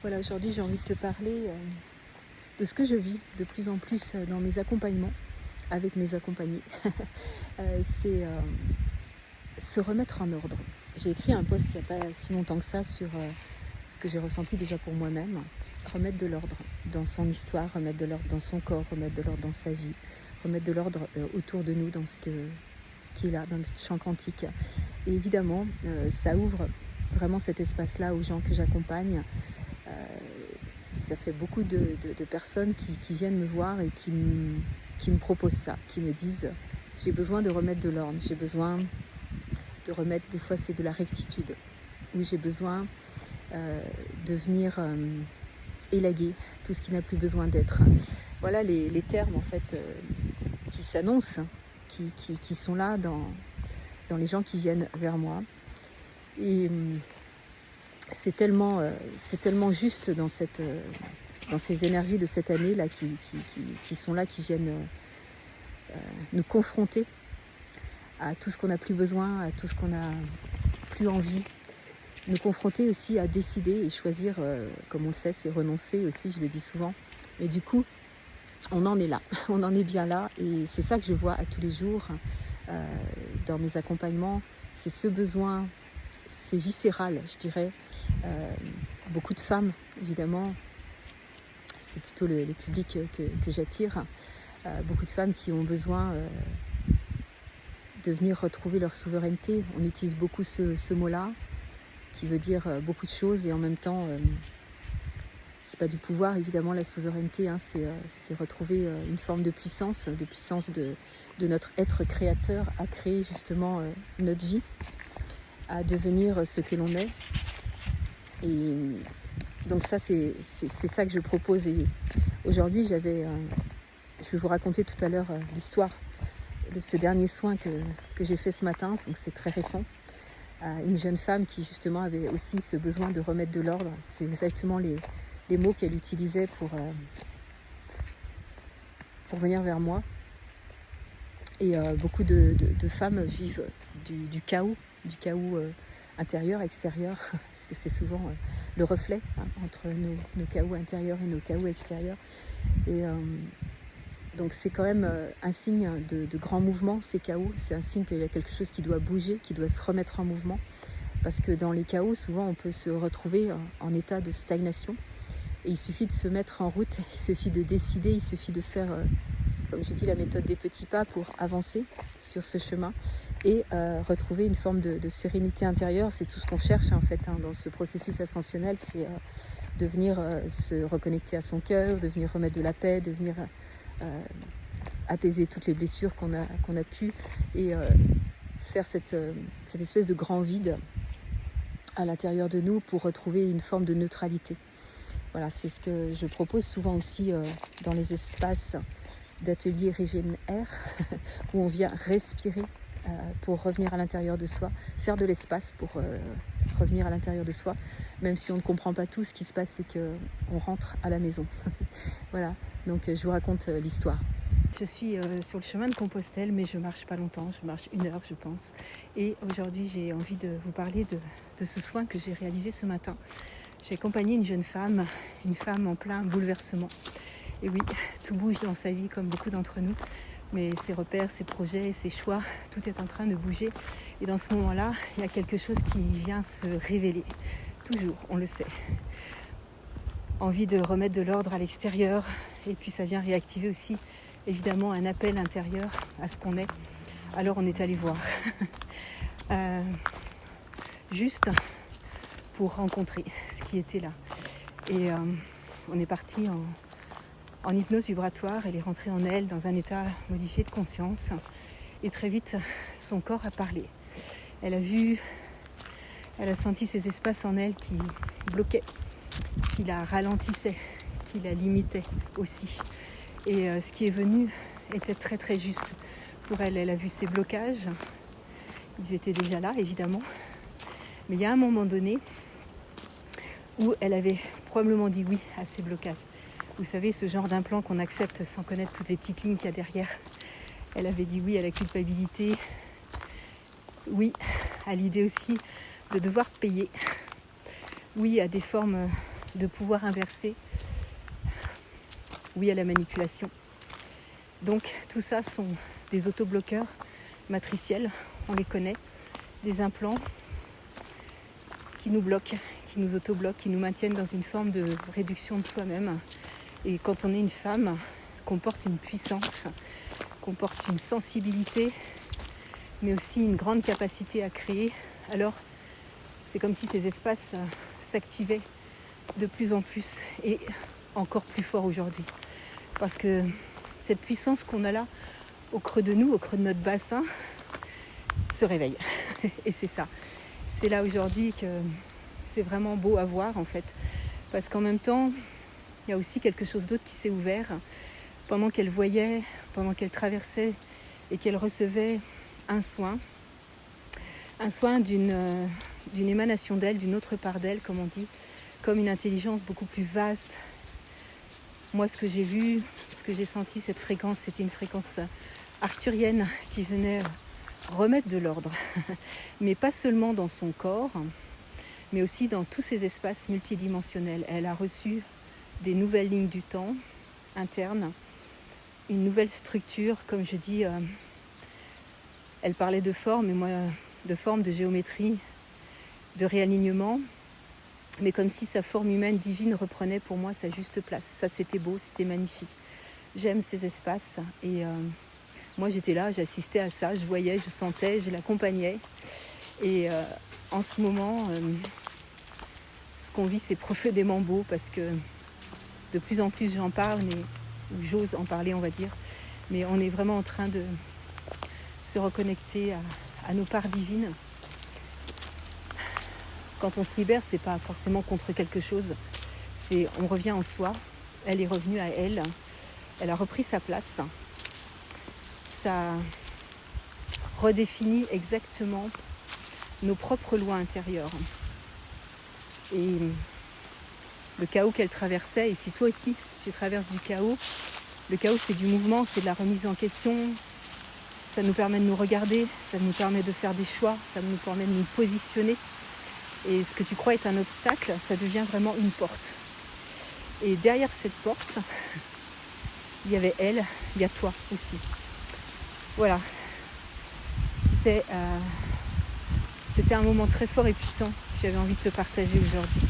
Voilà, aujourd'hui j'ai envie de te parler de ce que je vis de plus en plus dans mes accompagnements avec mes accompagnés. C'est se remettre en ordre. J'ai écrit un post il n'y a pas si longtemps que ça sur ce que j'ai ressenti déjà pour moi-même. Remettre de l'ordre dans son histoire, remettre de l'ordre dans son corps, remettre de l'ordre dans sa vie, remettre de l'ordre autour de nous, dans ce qui est là, dans notre champ quantique. Et évidemment, ça ouvre vraiment cet espace-là aux gens que j'accompagne. Ça fait beaucoup de personnes qui viennent me voir et qui me proposent ça, qui me disent j'ai besoin de remettre de l'ordre, j'ai besoin de remettre, des fois c'est de la rectitude, ou j'ai besoin de venir élaguer tout ce qui n'a plus besoin d'être. Voilà les termes en fait qui s'annoncent, qui sont là dans les gens qui viennent vers moi. Et c'est tellement juste dans ces énergies de cette année là qui sont là, qui viennent nous confronter à tout ce qu'on n'a plus besoin, à tout ce qu'on n'a plus envie, nous confronter aussi à décider et choisir, comme on le sait, c'est renoncer aussi, je le dis souvent. Mais du coup, on en est là, on en est bien là, et c'est ça que je vois à tous les jours dans mes accompagnements. C'est ce besoin, c'est viscéral, je dirais. Beaucoup de femmes, évidemment, c'est plutôt le public que j'attire. Beaucoup de femmes qui ont besoin de venir retrouver leur souveraineté. On utilise beaucoup ce mot-là, qui veut dire beaucoup de choses, et en même temps, c'est pas du pouvoir, évidemment, la souveraineté, hein, c'est retrouver une forme de puissance de notre être créateur à créer justement notre vie, à devenir ce que l'on est. Et donc ça, c'est ça que je propose. Et aujourd'hui, je vais vous raconter tout à l'heure l'histoire de ce dernier soin que j'ai fait ce matin, donc c'est très récent. Une jeune femme qui justement avait aussi ce besoin de remettre de l'ordre. C'est exactement les mots qu'elle utilisait pour venir vers moi. Et beaucoup de femmes vivent du chaos intérieur, extérieur, parce que c'est souvent le reflet entre nos chaos intérieurs et nos chaos extérieurs. Et donc c'est quand même un signe de grand mouvement, ces chaos. C'est un signe qu'il y a quelque chose qui doit bouger, qui doit se remettre en mouvement. Parce que dans les chaos, souvent on peut se retrouver en état de stagnation. Et il suffit de se mettre en route, il suffit de décider, il suffit de faire, comme je dis, la méthode des petits pas pour avancer sur ce chemin et retrouver une forme de sérénité intérieure. C'est tout ce qu'on cherche en fait dans ce processus ascensionnel, c'est de venir se reconnecter à son cœur, de venir remettre de la paix, de venir apaiser toutes les blessures qu'on a pu, et faire cette espèce de grand vide à l'intérieur de nous pour retrouver une forme de neutralité. Voilà, c'est ce que je propose souvent aussi dans les espaces d'ateliers Régénère, où on vient respirer pour revenir à l'intérieur de soi, faire de l'espace pour revenir à l'intérieur de soi. Même si on ne comprend pas tout, ce qui se passe, c'est qu'on rentre à la maison. Voilà, donc je vous raconte l'histoire. Je suis sur le chemin de Compostelle, mais je marche pas longtemps, je marche 1 heure je pense. Et aujourd'hui j'ai envie de vous parler de ce soin que j'ai réalisé ce matin. J'ai accompagné une jeune femme, en plein bouleversement. Et oui, tout bouge dans sa vie comme beaucoup d'entre nous, mais ses repères, ses projets, ses choix, tout est en train de bouger. Et dans ce moment-là, il y a quelque chose qui vient se révéler. Toujours, on le sait. Envie de remettre de l'ordre à l'extérieur, et puis ça vient réactiver aussi évidemment un appel intérieur à ce qu'on est. Alors on est allé voir. Juste pour rencontrer ce qui était là. Et on est parti en hypnose vibratoire. Elle est rentrée en elle dans un état modifié de conscience. Et très vite, son corps a parlé. Elle a senti ces espaces en elle qui bloquaient, qui la ralentissaient, qui la limitaient aussi. Et ce qui est venu était très très juste pour elle. Elle a vu ces blocages. Ils étaient déjà là, évidemment. Mais il y a un moment donné où elle avait probablement dit oui à ces blocages. Vous savez, ce genre d'implant qu'on accepte sans connaître toutes les petites lignes qu'il y a derrière. Elle avait dit oui à la culpabilité, oui à l'idée aussi de devoir payer, oui à des formes de pouvoir inverser, oui à la manipulation. Donc tout ça sont des autobloqueurs matriciels, on les connaît, des implants qui nous bloquent, qui nous autobloquent, qui nous maintiennent dans une forme de réduction de soi-même. Et quand on est une femme, qu'on porte une puissance, qu'on porte une sensibilité, mais aussi une grande capacité à créer, alors c'est comme si ces espaces s'activaient de plus en plus et encore plus fort aujourd'hui. Parce que cette puissance qu'on a là, au creux de nous, au creux de notre bassin, se réveille. Et c'est ça. C'est là aujourd'hui que c'est vraiment beau à voir en fait. Parce qu'en même temps, il y a aussi quelque chose d'autre qui s'est ouvert pendant qu'elle voyait, pendant qu'elle traversait et qu'elle recevait un soin d'une émanation d'elle, d'une autre part d'elle, comme on dit, comme une intelligence beaucoup plus vaste. Moi, ce que j'ai vu, ce que j'ai senti, cette fréquence, c'était une fréquence arthurienne qui venait remettre de l'ordre, mais pas seulement dans son corps, mais aussi dans tous ces espaces multidimensionnels. Elle a reçu des nouvelles lignes du temps internes, une nouvelle structure, comme je dis, elle parlait de forme, et moi de forme, de géométrie, de réalignement, mais comme si sa forme humaine divine reprenait pour moi sa juste place. Ça, c'était beau, c'était magnifique. J'aime ces espaces et moi j'étais là, j'assistais à ça, je voyais, je sentais, je l'accompagnais. Et en ce moment, ce qu'on vit, c'est profondément beau parce que de plus en plus j'en parle, ou j'ose en parler, on va dire. Mais on est vraiment en train de se reconnecter à nos parts divines. Quand on se libère, c'est pas forcément contre quelque chose. On revient en soi. Elle est revenue à elle. Elle a repris sa place. Ça redéfinit exactement nos propres lois intérieures. Et le chaos qu'elle traversait, et si toi aussi tu traverses du chaos, le chaos c'est du mouvement, c'est de la remise en question. Ça nous permet de nous regarder, ça nous permet de faire des choix, ça nous permet de nous positionner. Et ce que tu crois être un obstacle, ça devient vraiment une porte. Et derrière cette porte, il y avait elle, il y a toi aussi. Voilà. C'était un moment très fort et puissant que j'avais envie de te partager aujourd'hui.